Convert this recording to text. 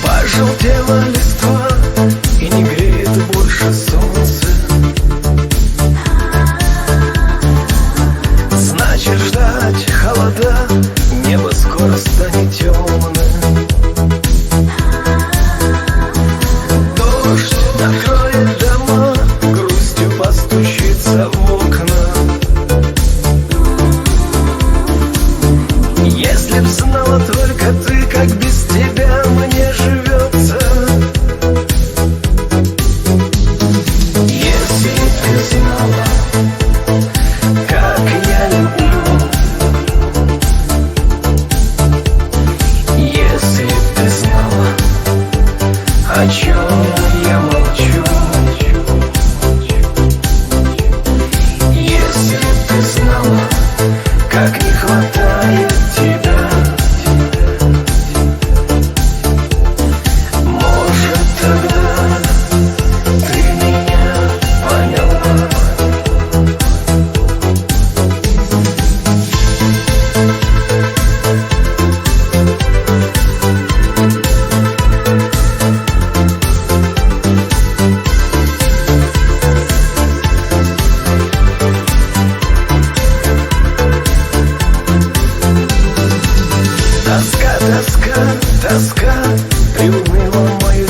Пожелтела листва, и не греет больше солнце. Значит, ждать холода, небо скоро станет темным. Дождь накроет дома, грустью постучится в окна. Если б знала только ты, как без тебя мне живется. Если ты знала, как я люблю. Если ты знала, о чем я молчу. Если ты знала, как не хватает тебя. Может, тогда ты меня поняла. Тоска, тоска, тоска приуныла мое